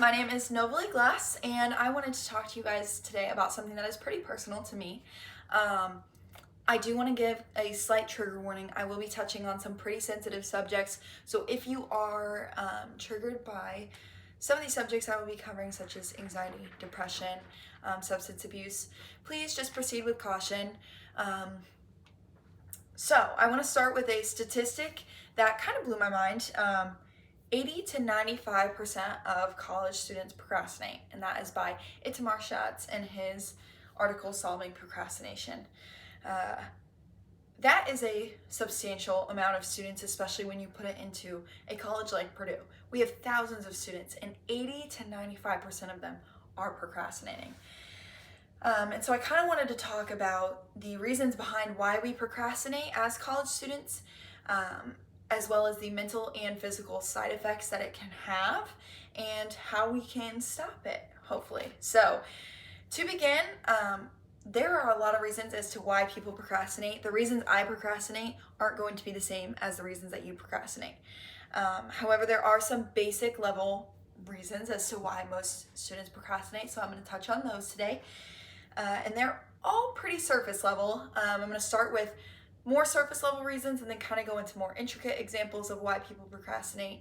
my name is Novalee Glass, and I wanted to talk to you guys today about something that is pretty personal to me. I do want to give a slight trigger warning. I will be touching on some pretty sensitive subjects, so if you are triggered by some of these subjects I will be covering, such as anxiety, depression, substance abuse, please just proceed with caution. So I want to start with a statistic that kind of blew my mind. 80 to 95% of college students procrastinate, and that is by Itamar Schatz in his article Solving Procrastination. That is a substantial amount of students, especially when you put it into a college like Purdue. We have thousands of students, and 80 to 95% of them are procrastinating. And so I kind of wanted to talk about the reasons behind why we procrastinate as college students, as well as the mental and physical side effects that it can have, and how we can stop it, hopefully. So to begin, there are a lot of reasons as to why people procrastinate. The reasons I procrastinate aren't going to be the same as the reasons that you procrastinate. However, there are some basic level reasons as to why most students procrastinate, so I'm going to touch on those today. And they're all pretty surface level. I'm going to start with more surface level reasons and then kind of go into more intricate examples of why people procrastinate.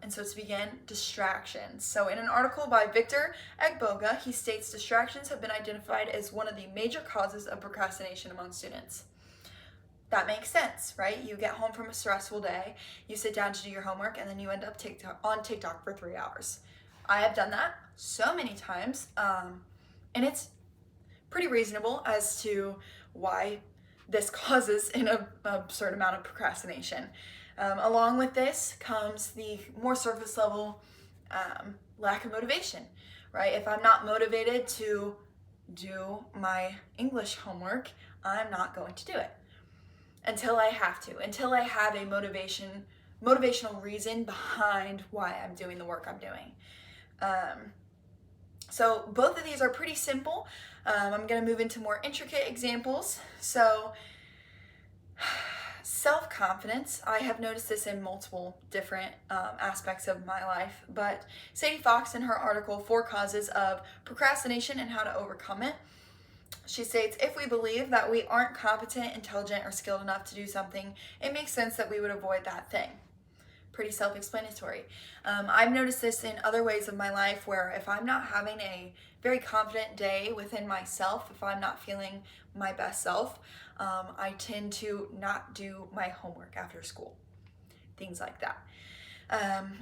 And so to begin, distractions. So in an article by Victor Egboga, he states distractions have been identified as one of the major causes of procrastination among students. That makes sense, right? You get home from a stressful day, you sit down to do your homework, and then you end up on TikTok for 3 hours. I have done that so many times, and it's pretty reasonable as to why this causes an absurd amount of procrastination. Along with this comes the more surface level lack of motivation, right? If I'm not motivated to do my English homework, I'm not going to do it until I have to, until I have a motivational reason behind why I'm doing the work I'm doing. So both of these are pretty simple. I'm going to move into more intricate examples. So self-confidence, I have noticed this in multiple different aspects of my life, but Sadie Fox in her article, 4 Causes of Procrastination and How to Overcome It, she states, if we believe that we aren't competent, intelligent, or skilled enough to do something, it makes sense that we would avoid that thing. Pretty self-explanatory. I've noticed this in other ways of my life where if I'm not having a very confident day within myself, if I'm not feeling my best self, I tend to not do my homework after school. Things like that.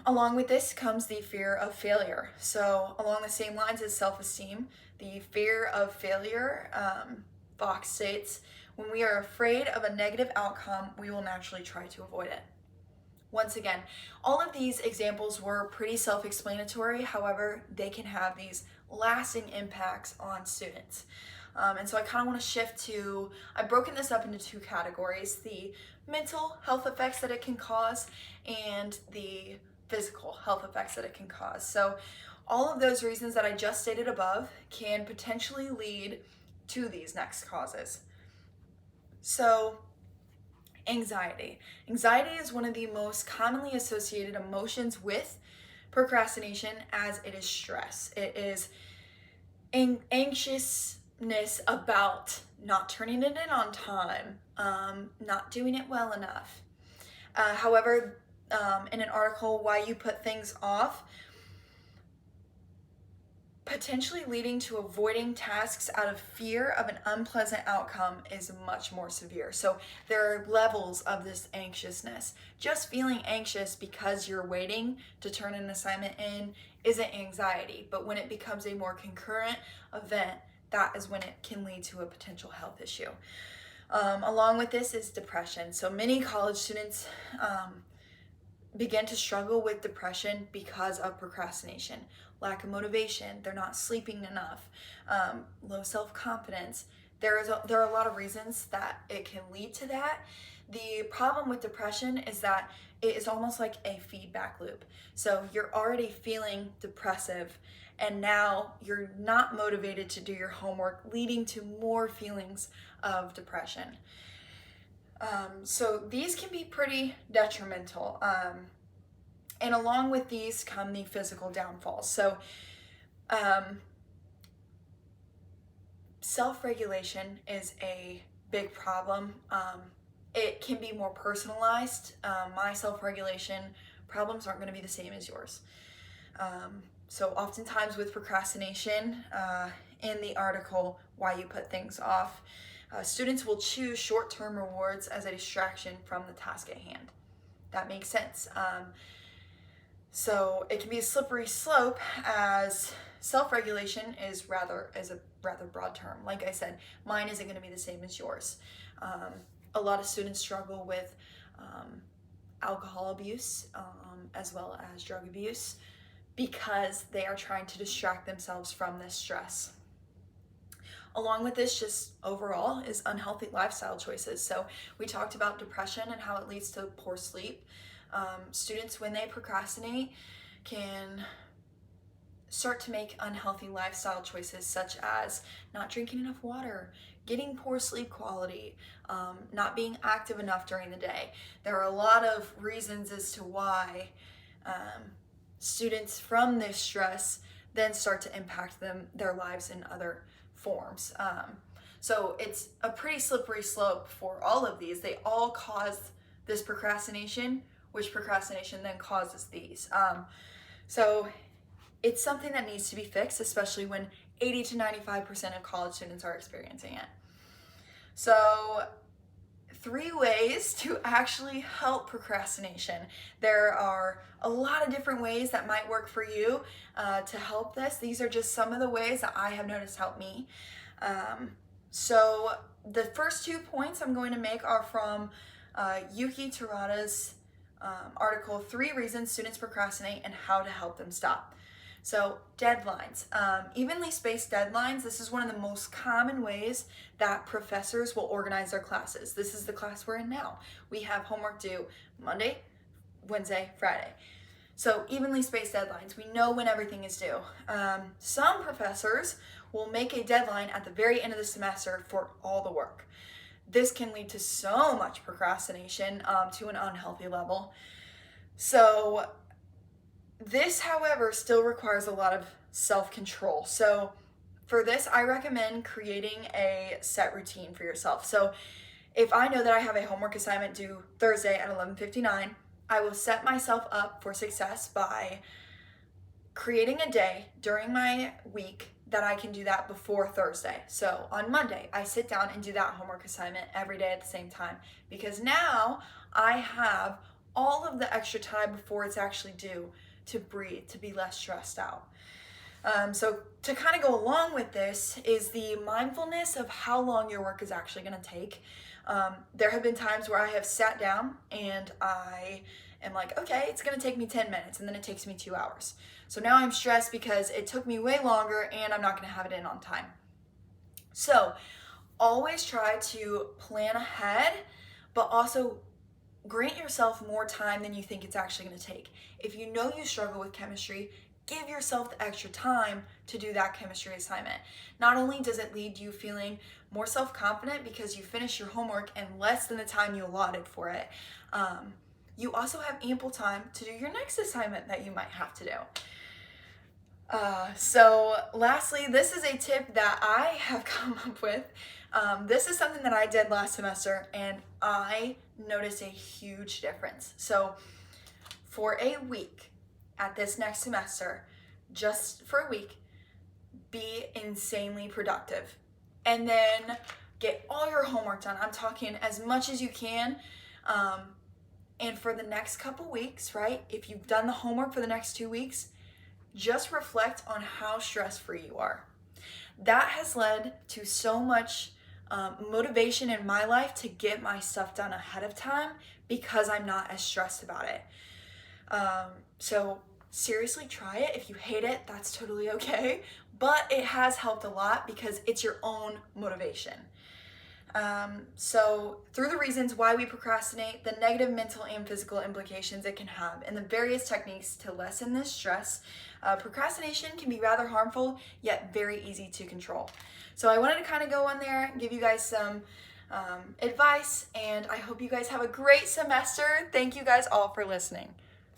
Along with this comes the fear of failure. So along the same lines as self-esteem, the fear of failure, Fox states, when we are afraid of a negative outcome, we will naturally try to avoid it. Once again, all of these examples were pretty self-explanatory. However, they can have these lasting impacts on students. And so I kind of want to shift to, I've broken this up into 2 categories, the mental health effects that it can cause and the physical health effects that it can cause. So all of those reasons that I just stated above can potentially lead to these next causes. So anxiety. Anxiety is one of the most commonly associated emotions with procrastination, as it is stress. It is anxiousness about not turning it in on time, not doing it well enough. However, in an article, Why You Put Things Off, potentially leading to avoiding tasks out of fear of an unpleasant outcome is much more severe. So there are levels of this anxiousness. Just feeling anxious because you're waiting to turn an assignment in isn't anxiety, but when it becomes a more concurrent event, that is when it can lead to a potential health issue. Along with this is depression. So many college students begin to struggle with depression because of procrastination, lack of motivation, they're not sleeping enough, low self-confidence. There are a lot of reasons that it can lead to that. The problem with depression is that it is almost like a feedback loop. So you're already feeling depressive, and now you're not motivated to do your homework, leading to more feelings of depression. So these can be pretty detrimental. And along with these come the physical downfalls. So self-regulation is a big problem. It can be more personalized. My self-regulation problems aren't going to be the same as yours. So oftentimes with procrastination, in the article, Why You Put Things Off, students will choose short-term rewards as a distraction from the task at hand. That makes sense. So it can be a slippery slope, as self-regulation is a rather broad term. Like I said, mine isn't going to be the same as yours. A lot of students struggle with alcohol abuse, as well as drug abuse, because they are trying to distract themselves from this stress. Along with this, just overall, is unhealthy lifestyle choices. So we talked about depression and how it leads to poor sleep. Students, when they procrastinate, can start to make unhealthy lifestyle choices, such as not drinking enough water, getting poor sleep quality, not being active enough during the day. There are a lot of reasons as to why students from this stress then start to impact their lives in other forms. So it's a pretty slippery slope for all of these. They all cause this procrastination, which procrastination then causes these. So it's something that needs to be fixed, especially when 80 to 95% of college students are experiencing it. So 3 ways to actually help procrastination. There are a lot of different ways that might work for you to help this. These are just some of the ways that I have noticed help me. So the first 2 points I'm going to make are from Yuki Terada's article, 3 Reasons Students Procrastinate and How to Help Them Stop. So deadlines, evenly spaced deadlines. This is one of the most common ways that professors will organize their classes. This is the class we're in now. We have homework due Monday, Wednesday, Friday. So evenly spaced deadlines. We know when everything is due. Some professors will make a deadline at the very end of the semester for all the work. This can lead to so much procrastination to an unhealthy level. So this, however, still requires a lot of self-control. So for this, I recommend creating a set routine for yourself. So if I know that I have a homework assignment due Thursday at 11:59, I will set myself up for success by creating a day during my week that I can do that before Thursday. So on Monday, I sit down and do that homework assignment every day at the same time, because now I have all of the extra time before it's actually due to breathe, to be less stressed out. So to kind of go along with this is the mindfulness of how long your work is actually going to take. There have been times where I have sat down and I am like, okay, it's going to take me 10 minutes, and then it takes me 2 hours. So now I'm stressed because it took me way longer and I'm not going to have it in on time. So always try to plan ahead, but also grant yourself more time than you think it's actually going to take. If you know you struggle with chemistry, give yourself the extra time to do that chemistry assignment. Not only does it lead you feeling more self-confident because you finished your homework in less than the time you allotted for it, you also have ample time to do your next assignment that you might have to do. So lastly, this is a tip that I have come up with. This is something that I did last semester and I noticed a huge difference. So for a week at this next semester, just for a week, be insanely productive. And then get all your homework done. I'm talking as much as you can. And for the next couple weeks, right, if you've done the homework for the next 2 weeks, just reflect on how stress-free you are. That has led to so much motivation in my life to get my stuff done ahead of time because I'm not as stressed about it. So seriously, try it. If you hate it, that's totally okay. But it has helped a lot because it's your own motivation. So through the reasons why we procrastinate, the negative mental and physical implications it can have, and the various techniques to lessen this stress, procrastination can be rather harmful, yet very easy to control. So I wanted to kind of go on there and give you guys some advice, and I hope you guys have a great semester. Thank you guys all for listening.